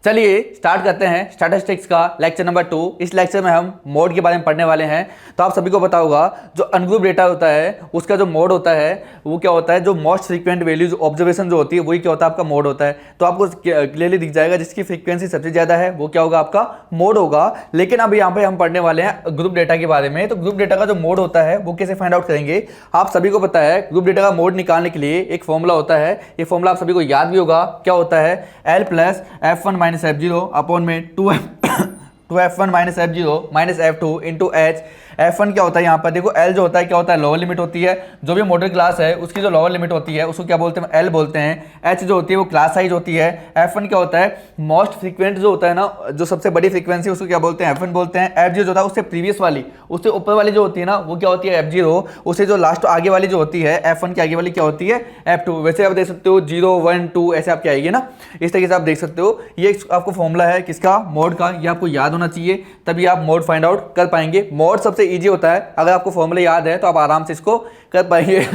चलिए स्टार्ट करते हैं स्टैटिस्टिक्स का लेक्चर नंबर 2। इस लेक्चर में हम मोड के बारे में पढ़ने वाले हैं। तो आप सभी को पता होगा जो अनग्रुप डेटा होता है उसका जो मोड होता है वो क्या होता है, जो मोस्ट फ्रीक्वेंट वैल्यूज ऑब्जर्वेशन जो होती है वही क्या होता है आपका मोड होता है। तो आपको क्लियरली दिख जाएगा जिसकी फ्रीक्वेंसी सबसे ज़्यादा है वो क्या होगा आपका मोड होगा। लेकिन अब यहाँ पे हम पढ़ने वाले हैं ग्रुप डेटा के बारे में। तो ग्रुप डेटा का जो मोड होता है वो कैसे फाइंड आउट करेंगे, आप सभी को पता है ग्रुप डेटा का मोड निकालने के लिए एक फॉर्मूला होता है। ये फॉर्मूला आप सभी को याद भी होगा, क्या होता है L plus F1 minus F0 upon में 2F1 minus F0 minus F2 into H। F1 क्या होता है यहाँ पर देखो, L जो होता है क्या होता है लोअर लिमिट होती है, जो भी मॉडल क्लास है उसकी जो लोअर लिमिट होती है उसको क्या बोलते हैं L बोलते हैं। H जो होती है वो क्लास साइज होती है। F1 क्या होता है मोस्ट फ्रीक्वेंट जो होता है ना, जो सबसे बड़ी फ्रीक्वेंसी उसको क्या बोलते हैं F1 बोलते हैं। F0 जो होता है उससे प्रीवियस वाली, उससे ऊपर वाली जो होती है ना वो क्या होती है F0, उससे जो लास्ट आगे वाली जो होती है F1 की आगे वाली क्या होती है F2। वैसे आप देख सकते हो 0 1 2 ऐसे आपके आएगी ना, इस तरीके से आप देख सकते हो। ये आपको फॉर्मूला है किसका, मोड का, ये आपको याद होना चाहिए तभी आप मोड फाइंड आउट कर पाएंगे। मोड सबसे ईजी होता है, अगर आपको फॉर्मूला याद है तो आप आराम से इसको कर पाएंगे।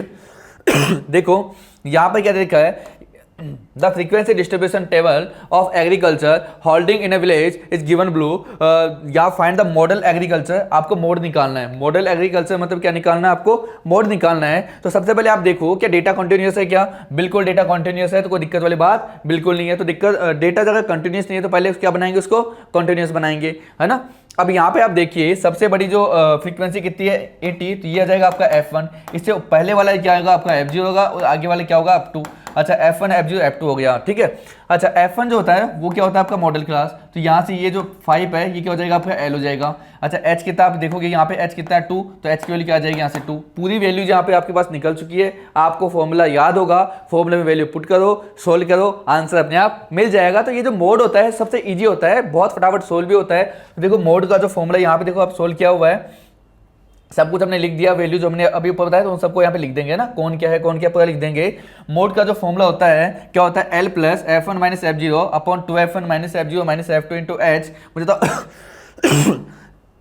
देखो यहाँ पर क्या देखा है, the frequency distribution table of agriculture holding in A village is given blue. या फाइंड द मॉडल एग्रीकल्चर, आपको मोड निकालना है। मॉडल एग्रीकल्चर मतलब क्या निकालना है, आपको मोड निकालना है। तो सबसे पहले आप देखो क्या डेटा कंटिन्यूस है, क्या बिल्कुल डेटा कंटिन्यूस है, तो कोई दिक्कत वाली बात बिल्कुल नहीं है। तो दिक्कत डेटा अगर कंटिन्यूस नहीं है तो पहले क्या बनाएंगे, उसको कंटिन्यूस बनाएंगे, है ना। अब यहाँ पे आप देखिए सबसे बड़ी जो फ्रीक्वेंसी कितनी है 80, तो ये आ जाएगा आपका F1। इससे पहले वाला क्या होगा आपका F0 होगा और आगे वाला क्या होगा F2। अच्छा F1 F0 F2 हो गया, ठीक है। अच्छा F1 जो होता है वो क्या होता है आपका मॉडल क्लास, तो यहाँ से ये जो 5 है ये क्या हो जाएगा आपका L हो जाएगा। अच्छा H कितना आप देखोगे यहाँ पे H कितना है 2, तो H की वैल्यू क्या आ जाएगी यहाँ से 2। पूरी वैल्यू यहाँ पे आपके पास निकल चुकी है, आपको फॉर्मूला याद होगा, फॉर्मूले में वैल्यू पुट करो, सोल्व करो, आंसर अपने आप मिल जाएगा। तो ये जो मोड होता है सबसे ईजी होता है, बहुत फटाफट सोल्व भी होता है। तो देखो मोड का जो फॉर्मूला यहाँ पे देखो आप सोल्व किया हुआ है, सब कुछ हमने लिख दिया, वैल्यू जो हमने अभी ऊपर बताया तो उन सबको यहाँ पे लिख देंगे ना, कौन क्या है कौन क्या पूरा लिख देंगे। मोड का जो फॉर्मूला होता है क्या होता है L plus F1 minus F0 upon 2F1 minus F0 minus F2 into H। मुझे तो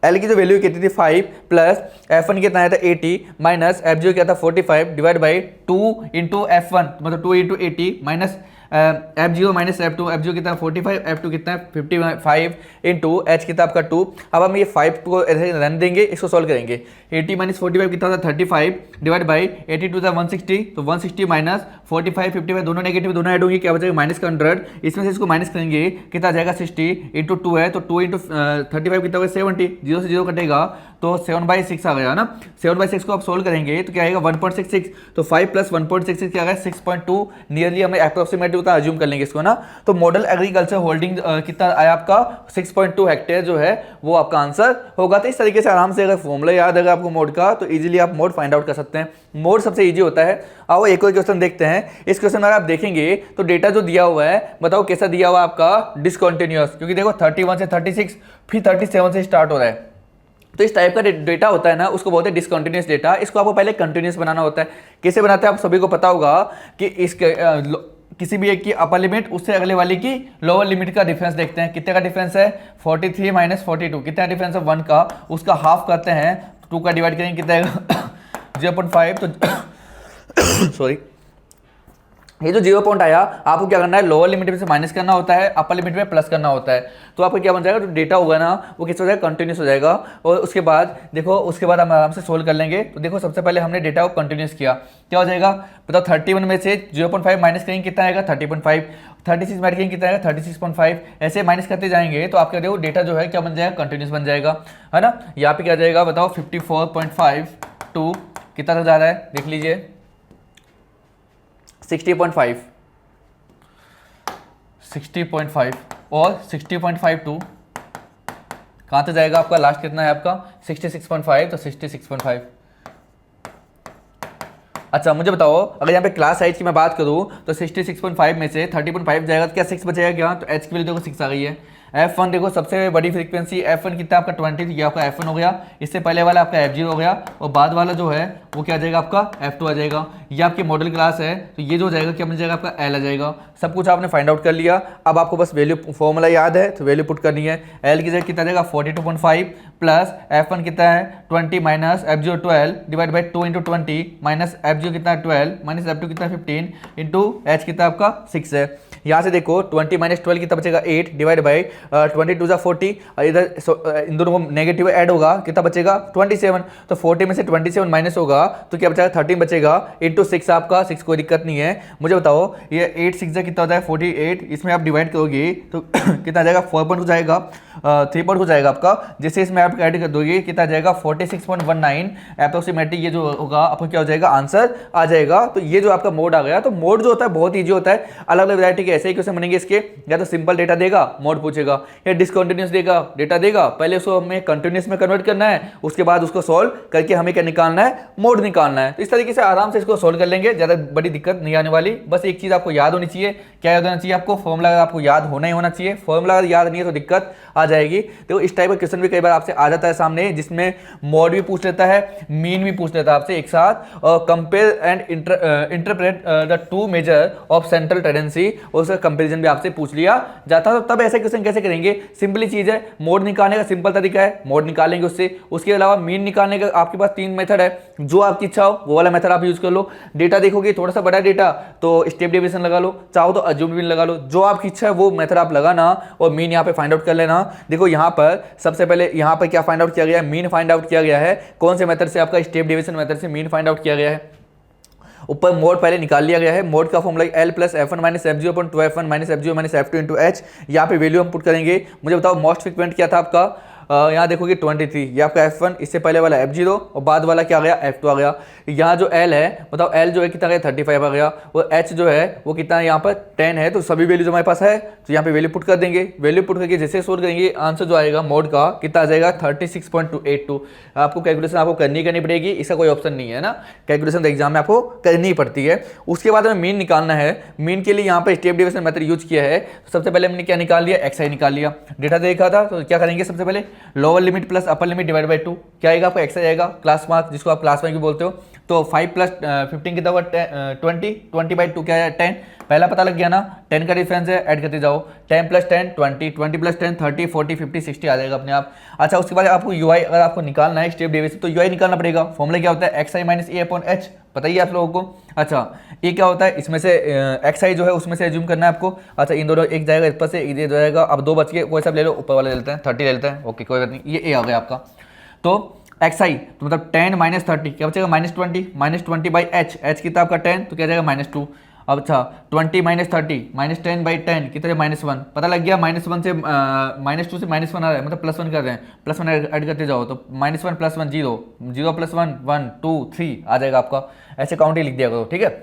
L की जो वैल्यू कितनी थी 5 प्लस F1 कितना आया था 80 माइनस F0 क्या था 45 डिवाइड बाई 2 इंटू F1 मतलब 2 into 80 minus F0 minus F2, F0 कितना 45, F2 कितना 55 इंटू H कितना आपका 2। अब हम ये 5 को ऐसे रन देंगे, इसको सॉल्व करेंगे। 80 माइनस 45 कितना था 35 डिवाइड बाई 82 था 160, तो 160 माइनस 45 55 दोनों नेगेटिव, दोनों ऐड होंगे, क्या बचेगा माइनस का 100। इसमें से इसको माइनस करेंगे कितना जाएगा 60 इंटू 2 है, तो 2 इंटू 35 कितना होगा 70, 0 से 0 कटेगा तो 7/6 आ गया ना। 7/6 को आप सोल्व करेंगे तो क्या आएगा 1.66, तो 5 प्लस 1.66 क्या आएगा 6.2, नियरली हमें अप्रोक्सीमेट उतना अज्यूम कर लेंगे इसको ना। तो मॉडल एग्रीकल्चर होल्डिंग कितना आया आपका 6.2 हेक्टेयर जो है वो आपका आंसर होगा। तो इस तरीके से आराम से अगर फॉर्मूला याद है आपको मोड का तो इजीली आप मोड फाइंड आउट कर सकते हैं। मोड सबसे इजी होता है। आओ एक और क्वेश्चन देखते हैं। इस क्वेश्चन में आप देखेंगे तो डेटा जो दिया हुआ है बताओ कैसा दिया हुआ है आपका डिसकंटिन्यूअस, क्योंकि देखो 31 से 36 फिर 37 से स्टार्ट हो रहा है। तो इस टाइप का डेटा होता है ना उसको बोलते हैं डिसकंटिन्यूअस डेटा। इसको आपको पहले कंटिन्यूअस बनाना होता है। कैसे बनाते हैं आप सभी को पता होगा कि इसके किसी भी एक की अपर लिमिट उससे अगले वाली की लोअर लिमिट का डिफरेंस देखते हैं। कितने का डिफरेंस है 43 माइनस 42, कितना डिफरेंस है 1 का, उसका हाफ करते हैं 2 का डिवाइड करेंगे कितना आएगा 0.5। तो सॉरी ये जो 0 पॉइंट आया आपको क्या करना है लोअर लिमिट में से माइनस करना होता है, अपर लिमिट में प्लस करना होता है। तो आपको क्या बन जाएगा, जो डेटा होगा ना वो किस हो जाएगा कंटिन्यूस हो जाएगा। और उसके बाद देखो उसके बाद हम आराम से सोल्व कर लेंगे। तो देखो सबसे पहले हमने डेटा को कंटिन्यूस किया, क्या हो जाएगा बताओ 31 में से 0.5 माइनस करेंगे कितना आएगा 30.5, 36 माइनस करेंगे कितना आएगा 36.5, ऐसे माइनस करते जाएंगे तो आपका देखो डेटा जो है क्या बन जाएगा कंटिन्यूस बन जाएगा, है ना। यहाँ पे क्या जाएगा बताओ 54.52 कितना जा रहा है देख लीजिए 60.5 और 60.52 कहाँ तक जाएगा आपका, लास्ट कितना है आपका 66.5, तो 66.5। अच्छा मुझे बताओ अगर यहाँ पे क्लास साइज की मैं बात करूँ तो 66.5 में से 30.5 जाएगा तो क्या 6 बचेगा क्या, तो H की वैल्यू देखो 6 आ गई है। F1 देखो सबसे बड़ी फ्रीक्वेंसी F1 कितना आपका 20, ये आपका F1 हो गया। इससे पहले वाला आपका F0 हो गया और बाद वाला जो है वो क्या आ जाएगा आपका F2 आ जाएगा। ये आपकी मॉडल क्लास है तो ये जो हो जाएगा क्या बन जाएगा आपका L आ जाएगा। सब कुछ आपने फाइंड आउट कर लिया। अब आपको बस वैल्यू फॉर्मूला याद है तो वैल्यू पुट करनी है। L की जगह कितना जाएगा 42.5 प्लस F1 कितना है 20 minus F0 12 divide by 2 into 20 minus F0 कितना है 12 माइनस F2 कितना है 15 इंटू H कितना आपका 6 है। यहाँ से देखो 20 माइनस 12 कितना बचेगा 8 डिवाइड बाई 22 जा 40, और इधर इन दोनों को नेगेटिव ऐड होगा, कितना बचेगा 27। तो 40 में से 27 माइनस होगा तो क्या बचेगा 13 बचेगा, इंटू 6 आपका, 6 कोई दिक्कत नहीं है। मुझे बताओ ये 8 6 जा कितना होता है 48, इसमें आप डिवाइड करोगे तो कितना आ जाएगा 4 पॉइंट हो जाएगा, 3 पॉइंट हो जाएगा आपका, जिससे इसमें आप ऐड कर दोगे कितना आ जाएगा 46.19 अप्रोक्सीमेटली, ये जो होगा आपको क्या हो जाएगा आंसर आ जाएगा। तो ये जो आपका मोड आ गया, तो मोड जो होता है बहुत ईजी होता है, अलग अलग वैरायटी के ऐसे ही क्वेश्चन बनेंगे इसके, या तो सिंपल डेटा देगा मोड पूछेगा, या डिसकंटिन्यूअस देगा डेटा देगा, पहले उसको हमें कंटिन्यूअस में कन्वर्ट करना है, उसके बाद उसको सॉल्व करके हमें क्या निकालना है मोड निकालना है। तो इस तरीके से आराम से इसको सॉल्व कर लेंगे, ज़्यादा बड़ी दिक्कत नहीं आने वाली। बस एक चीज़ आपको याद होनी चाहिए, क्या याद होना चाहिए आपको, फॉर्मूला आपको याद होना ही होना चाहिए, फॉर्मूला अगर याद नहीं है तो दिक्कत आ जाएगी। तो इस टाइप का क्वेश्चन भी कई बार आपसे आ जाता है सामने, जिसमें मोड भी पूछ लेता है, मीन भी पूछ लेता है आपसे एक साथ, और compare and interpret the two measure of central tendency, और उसका कंपेरिजन भी आपसे पूछ लिया जाता है। तो तब ऐसे क्वेश्चन कैसे करेंगे, सिंपली चीज है, मोड निकालने का सिंपल तरीका है, मोड निकालेंगे उससे। उसके अलावा मीन निकालने का आपके पास 3 मेथड है, जो आपकी इच्छा हो वो वाला मेथड आप यूज कर लो। डेटा देखोगे थोड़ा सा बड़ा डेटा तो स्टेप डेविएशन लगा लो, चाहो तो अज्यूम्ड मीन लगा लो, जो आपकी इच्छा है वो मेथड आप लगाना, और मीन यहाँ पे फाइंड आउट कर लेना। देखो यहाँ पर सबसे पहले यहाँ पर क्या फाइंड आउट किया गया है, मीन फाइंड आउट किया गया है, कौन से मेथड से, आपका स्टेप डेविएशन मेथड से मीन फाइंड आउट किया गया है। ऊपर मोड पहले निकाल लिया गया है, मोड का formula L plus F1 minus F0 upon 2F1 minus F0 minus F2 into H। यहाँ पे वैल्यू हम पुट करेंगे। मुझे बताओ मोस्ट फ्रीक्वेंट क्या था आपका, यहाँ देखोगे 23, ये आपका F1, इससे पहले वाला F0 और बाद वाला क्या आ गया F2 आ गया। यहाँ जो L है बताओ, L जो है कितना गया 35 आ गया, और H जो है वो कितना है यहाँ पर 10 है। तो सभी वैल्यू जो हमारे पास है तो यहाँ पे वैल्यू पुट कर देंगे, वैल्यू पुट करके जैसे सोल्व करेंगे आंसर जो आएगा मोड का कितना आ जाएगा 36.282। आपको कैलकुलेशन आपको करनी पड़ेगी, इसका कोई ऑप्शन नहीं है ना, कैलकुलेशन तो एग्जाम में आपको करनी पड़ती है। उसके बाद हमें मीन निकालना है, मीन के लिए यहाँ पर स्टेप डेविएशन मेथड यूज किया है। सबसे पहले हमने क्या निकाल लिया, XI निकाल लिया, डेटा देखा था तो क्या करेंगे, सबसे पहले lower limit plus upper limit divide by 2, क्या आएगा आपको XI आएगा, क्लास मार्क जिसको आप क्लास मार्क भी बोलते हो। तो 5 प्लस 15 कितना हुआ 20 बाई 2 क्या है 10, पहला पता लग गया ना, 10 का डिफरेंस है, ऐड करते जाओ, 10 प्लस 10 20, 20 प्लस 10 30, 40 50 60 आ जाएगा अपने आप। अच्छा उसके बाद आपको UI अगर आपको निकालना है स्टेप डेविएशन तो UI निकालना पड़ेगा। फॉर्मूला क्या होता है XI minus A upon H, बताइए आप लोगों को। अच्छा ये क्या होता है, इसमें से XI जो है उसमें से एज्यूम करना है आपको। अच्छा इन दोनों एक जाएगा ऊपर से, ये जाएगा, अब 2 बच के कोई सब ले लो, ऊपर वाले ले लेते हैं 30 ले लेते हैं, ओके कोई बात नहीं, ये A आ गया आपका। तो XI तो मतलब 10 माइनस 30 क्या बचेगा माइनस 20 बाई H कितना आपका 10 तो क्या जाएगा -2। अब अच्छा 20 माइनस 30 माइनस 10 बाई 10 कितना -1, पता लग गया, -1 से -2 से -1 आ रहा है, मतलब +1 कर रहे हैं, +1 ऐड करते जाओ तो -1 + 1 0, 0 + 1 1 2 3 आ जाएगा आपका। ऐसे काउंट ही लिख दिया करो, ठीक है।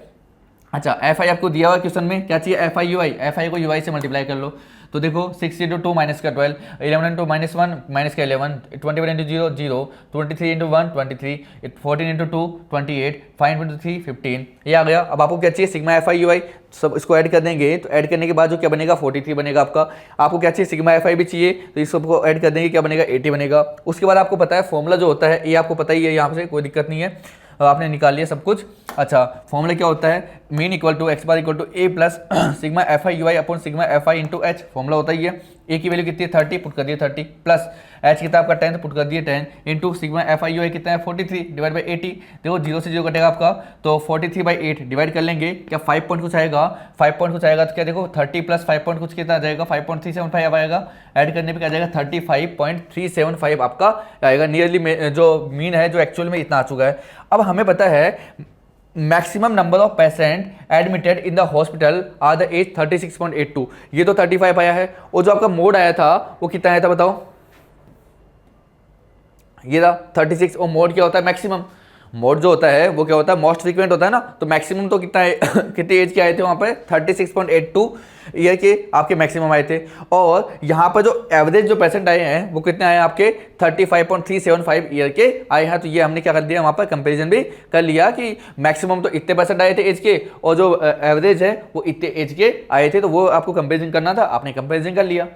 अच्छा FI आपको दिया हुआ क्वेश्चन में, क्या चाहिए FI UI, FI को UI से मल्टीप्लाई कर लो। तो देखो 6 इंटू 2 माइनस का 12, 11 इंटू -1 माइनस का 11, 21 इंटू 0 0, 23 इंटू 1 23, 14 इंटू 2 28, 5 इंटू 3 15, ये आ गया। अब आपको क्या चाहिए सिग्मा FI UI, सब इसको ऐड कर देंगे, तो ऐड करने के बाद जो क्या बनेगा 43 बनेगा आपका। आपको क्या चाहिए सिग्मा FI भी चाहिए, तो इस सबको ऐड कर देंगे, क्या बनेगा 80 बनेगा। उसके बाद आपको पता है फॉर्मूला जो होता है ये आपको पता ही है, यहाँ से कोई दिक्कत नहीं है, आपने निकाल लिया सब कुछ। अच्छा फॉर्मूला क्या होता है, mean equal to x bar equal to A plus sigma FI UI upon sigma FI into H, formula होता ही है। A की वैल्यू कितनी है 30, पुट कर दिए 30, प्लस H कितना आपका 10 पुट कर दिए 10, इंटू सिग्मा FI UI कितना है 43 डिवाइड बाई 80। देखो 0 से 0 कटेगा आपका, तो 43 बाई 8 डिवाइड कर लेंगे, क्या 5 पॉइंट कुछ आएगा, 5 पॉइंट कुछ आएगा, तो क्या देखो 30 प्लस 5 पॉइंट कुछ कितना आ जाएगा 5.375 आएगा, ऐड करने पे क्या जाएगा 35.375 आपका आएगा। नियरली जो मीन है जो एक्चुअल में इतना आ चुका है। अब हमें पता है maximum number of patient admitted in the hospital are the age 36.82, ये तो 35 आया है, और जो आपका मोड आया था वो कितना आया था बताओ, ये था 36। और मोड क्या होता है मैक्सिमम, मोड जो होता है वो क्या होता है मोस्ट फ्रीक्वेंट होता है ना, तो मैक्सिमम तो कितना है कितने एज के आए थे वहाँ पे 36.82 ईयर के आपके मैक्सिमम आए थे। और यहाँ पर जो एवरेज जो पेशेंट आए हैं वो कितने आए आपके 35.375 ईयर के आए हैं। तो ये हमने क्या कर दिया वहाँ पर कंपैरिजन भी कर लिया कि मैक्सिमम तो इतने पेशेंट आए थे एज के, और जो एवरेज है वो इतने एज के आए थे, तो वो आपको कंपेरिजन करना था, आपने कंपेरिजन कर लिया।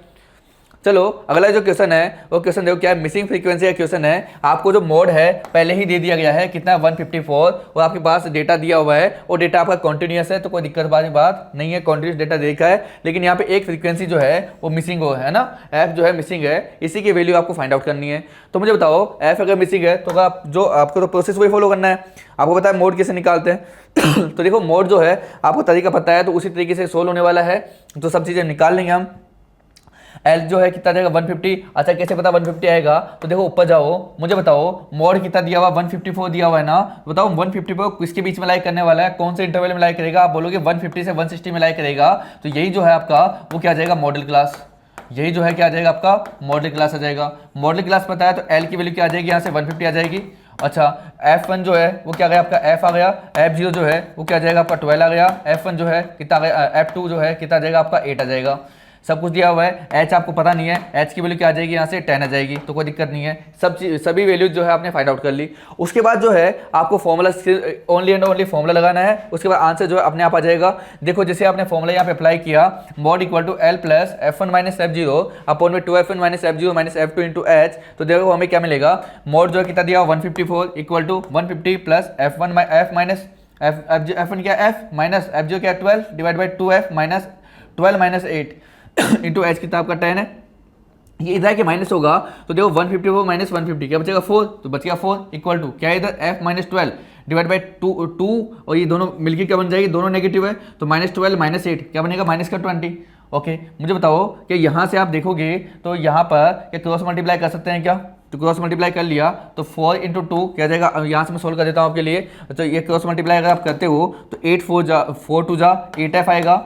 चलो अगला जो क्वेश्चन है वो क्वेश्चन देखो क्या है, मिसिंग फ्रीक्वेंसी का क्वेश्चन है। आपको जो मोड है पहले ही दे दिया गया है कितना 154 और आपके पास डेटा दिया हुआ है और डेटा आपका कॉन्टिन्यूस है, तो कोई दिक्कत वाली बात नहीं है, कॉन्टिन्यूस डेटा देखा है। लेकिन यहाँ पे एक फ्रीक्वेंसी जो है वो मिसिंग हो है ना, एफ जो है मिसिंग है, इसी की वैल्यू आपको फाइंड आउट करनी है। तो मुझे बताओ एफ अगर मिसिंग है तो आप जो आपको तो प्रोसेस वही फॉलो करना है। आपको पता है मोड कैसे निकालते हैं तो देखो मोड जो है आपको तरीका पता है, तो उसी तरीके से सोल्व होने वाला है, तो सब चीज़ें निकाल लेंगे हम। एल जो है कितना जाएगा 150। अच्छा कैसे पता 150 आएगा, तो देखो ऊपर जाओ, मुझे बताओ मोड कितना दिया हुआ 154 दिया हुआ है ना, बताओ 154 किसके बीच में लाई करने वाला है, कौन से इंटरवल में लाई करेगा। आप बोलोगे 150 से 160 में लाई करेगा, तो यही जो है आपका वो क्या आ जाएगा मॉडल क्लास, यही जो है क्या आ जाएगा आपका मॉडल क्लास आ जाएगा। मॉडल क्लास पता है तो एल की वैल्यू क्या आ जाएगी, यहाँ से 150 आ जाएगी। अच्छा F1 जो है वो क्या आ गया आपका F आ गया, F0 जो है वो क्या आ जाएगा आपका 12 आ गया, F1 जो है कितना आ गया, F2 जो है कितना आ जाएगा आपका 8 आ जाएगा। सब कुछ दिया हुआ है। H आपको पता नहीं है, H की वैल्यू क्या आ जाएगी, यहाँ से 10 आ जाएगी, तो कोई दिक्कत नहीं है। सभी वैल्यूज जो है आपने फाइंड आउट कर ली। उसके बाद जो है आपको formula only and only formula लगाना है, उसके बाद आंसर जो है अपने आप आ जाएगा। देखो जैसे आपने फॉर्मूला यहाँ पे अप्लाई किया, mod equal to L plus F1 minus F0 upon में 2F1 minus F0 minus F2 into H, तो देखो हमें क्या मिलेगा, मॉड जो है कितना दिया 154 equal to 150 plus F1 F minus F1 क्या F माइनस F0 क्या 12 divide by 2F minus 12 minus 8 into H कितना आपका 10 है, ये इधर के माइनस होगा, तो देखो 154 माइनस 150 क्या बचेगा 4, तो बचेगा 4 इक्वल टू क्या इधर f माइनस 12 डिवाइड बाई 2 और ये दोनों मिलके क्या बन जाएगी, दोनों नेगेटिव है, तो माइनस 12 माइनस 8 क्या बनेगा माइनस का 20। ओके मुझे बताओ कि यहाँ से आप देखोगे तो यहाँ पर क्या क्रॉस मल्टीप्लाई कर सकते हैं क्या, तो क्रॉस मल्टीप्लाई कर लिया तो 4 इंटू 2 क्या जाएगा, यहाँ से मैं सोल्व कर देता हूँ आपके लिए। तो ये क्रॉस मल्टीप्लाई अगर आप करते हो तो 8 4 2 जा 8f आएगा,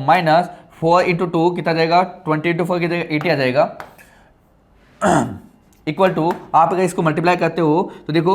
माइनस 4 इंटू 2 कितना जाएगा 20 इंटू 4 कितना 80 आ जाएगा इक्वल टू आप अगर इसको मल्टीप्लाई करते हो तो देखो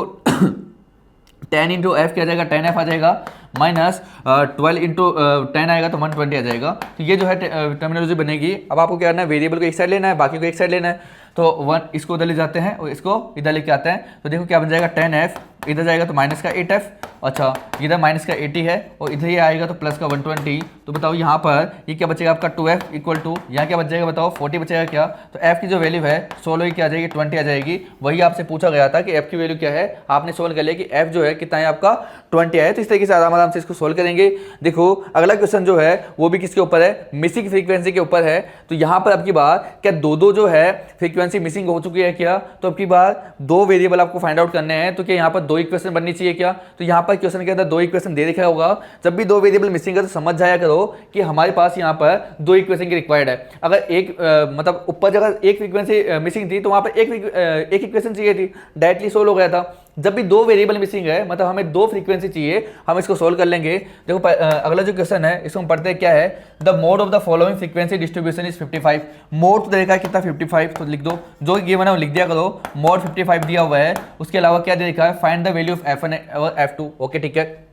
10 इंटू एफ क्या जाएगा 10f आ जाएगा, माइनस 12 इंटू 10 आएगा तो 120 आ जाएगा। तो ये जो है टर्मिनोलॉजी बनेगी। अब आपको क्या करना है, वेरिएबल को एक साइड लेना है, बाकी को एक साइड लेना है। तो 1 इसको उधर ले जाते हैं और इसको इधर लेके आते हैं, तो देखो क्या बन जाएगा 10f इधर जाएगा तो माइनस का 8f, अच्छा इधर माइनस का 80 है और इधर ये आएगा तो प्लस का 120। तो बताओ यहाँ पर ये क्या बचेगा आपका 2f इक्वल टू यहाँ क्या बच जाएगा बताओ 40 बचेगा क्या, तो f की जो वैल्यू है 16 ही क्या आ जाएगी 20 आ जाएगी। वही आपसे पूछा गया था कि f की वैल्यू क्या है, आपने सोल्व कर लिया कि f जो है कितना है आपका 20 है। तो इस तरीके से आराम से इसको सोल्व करेंगे। देखो अगला क्वेश्चन जो है वो भी किसके ऊपर है, मिसिंग फ्रीक्वेंसी के ऊपर है। तो यहाँ पर अब की बार क्या दो जो है फ्रीक्वेंसी मिसिंग हो चुकी है क्या, तो अब की बार 2 वेरिएबल आपको फाइंड आउट करने हैं। तो क्या यहाँ पर 2 इक्वेशन बननी चाहिए क्या, तो यहाँ पर क्वेश्चन के अंदर 2 इक्वेशन दे रखा होगा। जब भी 2 वेरिएबल मिसिंग है तो समझ जाया करो कि हमारे पास यहाँ पर 2 इक्वेशन की रिक्वायर्ड है। अगर एक मतलब ऊपर जगह एक फ्रीक्वेंसी मिसिंग थी तो वहाँ पर एक इक्वेशन चाहिए थी, डायरेक्टली सोल्व हो गया था। जब भी 2 वेरिएबल मिसिंग है मतलब हमें 2 फ्रीक्वेंसी चाहिए, हम इसको सोल्व कर लेंगे। देखो अगला जो क्वेश्चन है इसको हम पढ़ते हैं क्या है, the mode of the following frequency distribution is 55। Mode तो देखा है कितना 55, तो लिख दो जो गिवन है वो लिख दिया करो। मोड 55 दिया हुआ है, उसके अलावा क्या देखा है, find the value of f1 और f2। ओके ठीक है,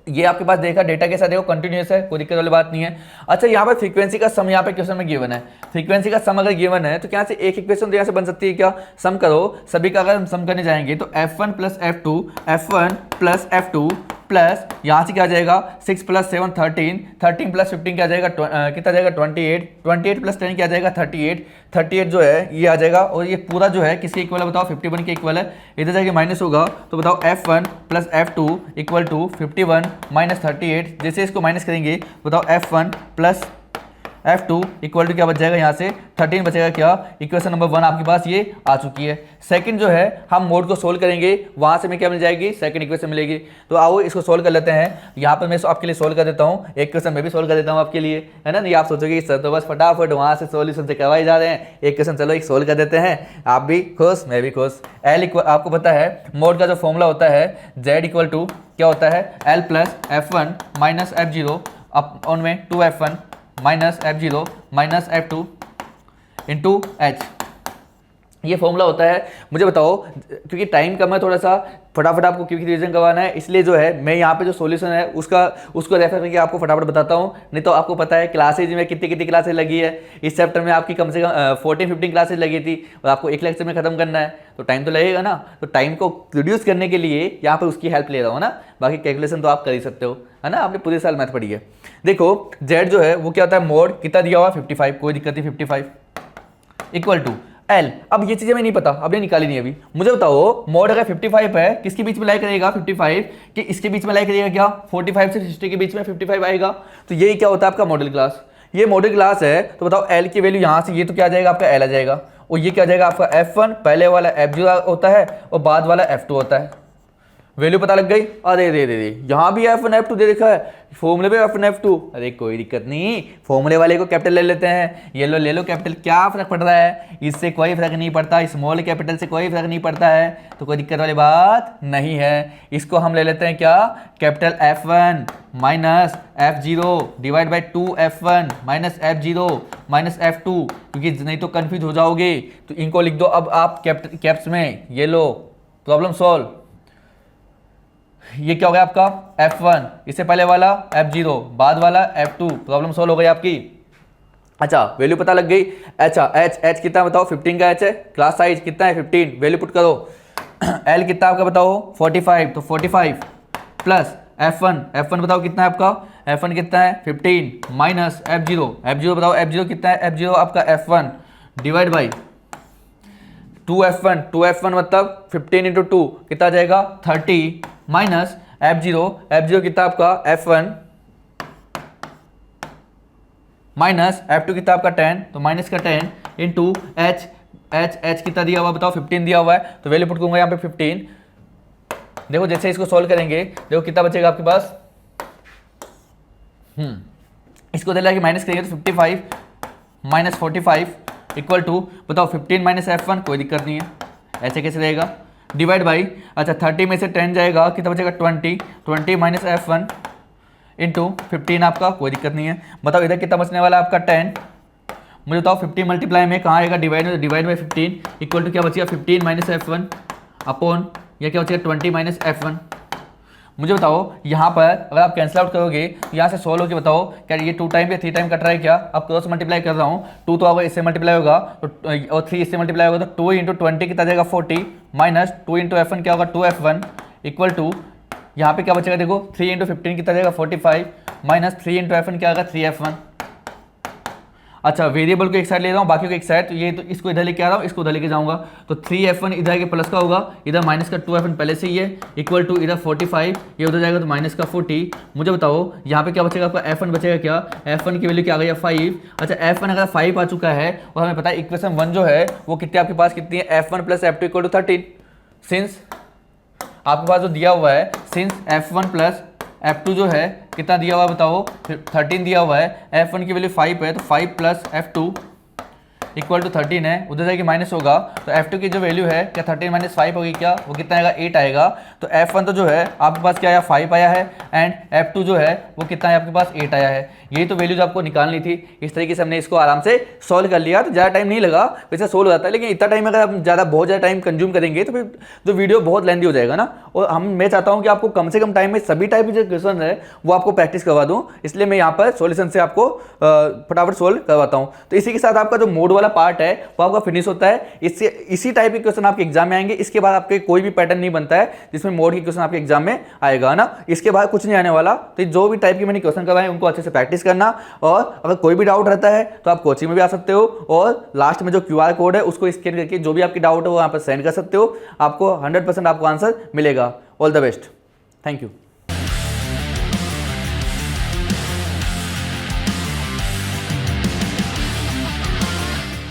ये आपके पास देखा डेटा के साथ देखो कंटिन्यूअस है, कोई दिक्कत वाली बात नहीं है। अच्छा यहाँ पर फ्रीक्वेंसी का सम यहाँ पे क्वेश्चन में गिवन है, फ्रीक्वेंसी का सम अगर गिवन है तो क्या से एक इक्वेशन तो यहाँ से बन सकती है क्या, सम करो सभी का। अगर हम सम करने जाएंगे तो f1 plus f2 f1 plus f2 plus यहाँ से क्या आ जाएगा 6 प्लस 7 13 प्लस 15 क्या आ जाएगा कितना जाएगा 28 प्लस 10 क्या आ जाएगा 38 जो है ये आ जाएगा। और ये पूरा जो है किसके इक्वल है बताओ 51 के इक्वल है। इधर जाके माइनस होगा तो बताओ f1 plus f2 equal to 51 minus 38। जैसे इसको माइनस करेंगे बताओ f1 plus f2 equal to क्या बच जाएगा, यहाँ से 13 बचेगा क्या। इक्वेशन नंबर 1 आपके पास ये आ चुकी है। सेकंड जो है हम मोड को सोल्व करेंगे, वहाँ से हमें क्या मिल जाएगी, सेकंड इक्वेशन मिलेगी। तो आओ इसको सोल्व कर लेते हैं। यहाँ पर मैं आपके लिए सोल्व कर देता हूँ, एक क्वेश्चन मैं भी सोल्व कर देता हूँ आपके लिए, है ना। नहीं आप सोचोगे सर तो बस फटाफट वहाँ से सोल्यूशन से करवाए जा रहे हैं, एक क्वेश्चन चलो एक सोल्व कर देते हैं, आप भी खुश मैं भी खुश। एल इक्वल आपको पता है मोड का जो फॉर्मूला होता है जेड इक्वल टू क्या होता है, L plus f1 minus f0 upon में 2f1 minus f0 minus f2 into H, ये फॉर्मूला होता है। मुझे बताओ क्योंकि टाइम कम है थोड़ा सा, फटाफट आपको क्योंकि रिवीजन करवाना है, इसलिए जो है मैं यहाँ पे जो सॉल्यूशन है उसको रेफर करके आपको फटाफट बताता हूँ। नहीं तो आपको पता है क्लासेज में कितनी क्लासेज लगी है, इस चैप्टर में आपकी कम से कम 14-15 क्लासेज लगी थी और आपको एक लेक्चर में खत्म करना है, तो टाइम तो लगेगा ना। तो टाइम को रिड्यूस करने के लिए यहाँ पर उसकी हेल्प ले रहा हूँ ना, बाकी कैलकुलेशन तो आप कर ही सकते हो, है ना। आपने पूरे साल मैथ पढ़ी है। देखो जेड जो है वो क्या होता है, मोड कितना दिया हुआ 55, कोई दिक्कत नहीं 55 इक्वल टू एल। अब ये चीज़ें हमें नहीं पता, आपने निकाली नहीं अभी। मुझे बताओ मोड अगर 55 है किसके बीच में लाई करेगा 55 कि इसके बीच में लाई करेगा क्या 45 से 60 के बीच में 55 आएगा। तो ये क्या होता है आपका मॉडल क्लास। ये मॉडल क्लास है तो बताओ एल की वैल्यू यहाँ से ये तो क्या आ जाएगा आपका एल आ जाएगा, और ये क्या आ जाएगा आपका F1, पहले वाला F0 होता है और बाद वाला F2 होता है। वैल्यू पता लग गई। अरे दे यहाँ भी F1 F2 दे रखा है, फॉर्मूले पे F1 F2। अरे कोई दिक्कत नहीं, फॉर्मूले वाले को कैपिटल ले लेते हैं, ये लो ले लो कैपिटल, क्या फर्क पड़ रहा है, इससे कोई फर्क नहीं पड़ता, स्मॉल कैपिटल से कोई फर्क नहीं पड़ता है, तो कोई दिक्कत वाली बात नहीं है। इसको हम ले लेते हैं क्या capital F1 minus F0 divide by 2F1 minus F0 minus F2, क्योंकि नहीं तो कंफ्यूज हो जाओगे। तो इनको लिख दो अब आप कैप्स में, ये लो प्रॉब्लम सॉल्व। ये क्या हो गया आपका F1, इससे पहले वाला F0 बाद वाला F2, प्रॉब्लम सॉल्व हो गई आपकी। अच्छा वैल्यू पता लग गई। अच्छा H कितना बताओ 15 का H है, क्लास साइज कितना है 15, वैल्यू पुट करो। L कितना आपका बताओ 45, तो 45 प्लस F1 बताओ कितना है आपका, F1 कितना है 15 माइनस F0 बताओ F0 कितना है, F0 आपका F1 डिवाइड बाई 2F1 मतलब 15 इंटू 2 कितना आ जाएगा 30 माइनस F0 कितना आपका F1 माइनस F2 कितना आपका 10, तो माइनस का 10 इंटू H कितना दिया हुआ बताओ 15 दिया हुआ है, तो वैल्यू पुट करूंगा यहाँ पे 15। देखो जैसे इसको सॉल्व करेंगे देखो कितना बचेगा आपके पास, इसको दे कि माइनस करेंगे तो 55 माइनस 45 इक्वल टू बताओ 15 माइनस F1, कोई दिक्कत नहीं है, ऐसे कैसे रहेगा डिवाइड बाई, अच्छा 30 में से 10 जाएगा कितना बचेगा 20 माइनस F1 इंटू 15 आपका, कोई दिक्कत नहीं है। बताओ इधर कितना बचने वाला है आपका 10, मुझे बताओ 50 मल्टीप्लाई में कहाँ आएगा डिवाइड में, डिवाइड बाई 15 इक्वल टू क्या बचेगा 15 माइनस F1 अपॉन या क्या बचेगा 20 माइनस F1। मुझे बताओ यहाँ पर अगर आप कैंसिल आउट करोगे तो यहाँ से सॉल्व होकर बताओ क्या ये 2 टाइम या 3 टाइम कट रहा है क्या, अब क्रॉस मल्टीप्लाई कर रहा हूँ, 2 तो अगर इससे मल्टीप्लाई होगा तो और 3 इससे मल्टीप्लाई होगा तो 2 इंटू 20 कितना जाएगा 40 माइनस 2 इंटू F1 क्या होगा 2F1 इक्वल टू यहाँ पे क्या बचेगा देखो 3 इंटू 15 कितना जाएगा 45 माइनस 3 इंटू F1 क्या होगा 3F1। अच्छा वेरिएबल को एक साइड ले रहा हूँ बाकी को एक साइड, तो ये तो इसको इधर लेके आ रहा हूँ इसको उधर लेके जाऊंगा, तो 3F1 इधर के प्लस का होगा, इधर माइनस का 2F1 पहले से ही है इक्वल टू इधर 45, ये उधर जाएगा तो माइनस का 40। मुझे बताओ यहाँ पे क्या बचेगा आपका F1 बचेगा क्या, F1 की वैल्यू क्या आ गई है 5। अच्छा F1 अगर 5 आ चुका है और हमें पता है इक्वेशन 1 जो है वो कितनी आपके पास कितनी है F1 plus F2 equal to 13, since आपके पास जो दिया हुआ है सिंस F1 प्लस F2 जो है कितना दिया हुआ है बताओ 13 दिया हुआ है, F1 की वैल्यू 5 है तो 5 प्लस F2 इक्वल टू 13 है, उधर जाके माइनस होगा तो F2 की जो वैल्यू है क्या 13 माइनस 5 होगी क्या, वो कितना आएगा 8 आएगा। तो F1 तो जो है आपके पास क्या आया 5 आया है एंड F2 जो है वो कितना है आपके पास 8 आया है। यही तो वैल्यूज आपको निकालनी थी, इस तरीके से हमने इसको आराम से सॉल्व कर लिया, तो ज़्यादा टाइम नहीं लगा, वैसे सॉल्व हो जाता है, लेकिन इतना टाइम अगर आप बहुत ज़्यादा टाइम कंज्यूम करेंगे तो फिर तो वीडियो बहुत लेंदी हो जाएगा ना। और मैं चाहता हूँ कि आपको कम से कम टाइम में सभी टाइप के जो क्वेश्चन है वो आपको प्रैक्टिस करवा दूँ, इसलिए मैं यहाँ पर सॉल्यूशन से आपको फटाफट सोल्व करवाता हूँ। तो इसी के साथ आपका जो मोड वाला पार्ट है वो आपका फिनिश होता है। इससे इसी टाइप के क्वेश्चन आपके एग्जाम में आएंगे, इसके बाद आपके कोई भी पैटर्न नहीं बनता है जिसमें मोड के क्वेश्चन आपके एग्जाम में आएगा ना, इसके बाद कुछ नहीं आने वाला। तो जो भी टाइप के मैंने क्वेश्चन करवाए उनको अच्छे से प्रैक्टिस करना, और अगर कोई भी डाउट रहता है तो आप कोचिंग में भी आ सकते हो, और लास्ट में जो QR कोड है उसको स्कैन करके जो भी आपकी डाउट है वो यहाँ पर सेंड कर सकते हो, आपको 100% आपको आंसर मिलेगा। All the best, thank you.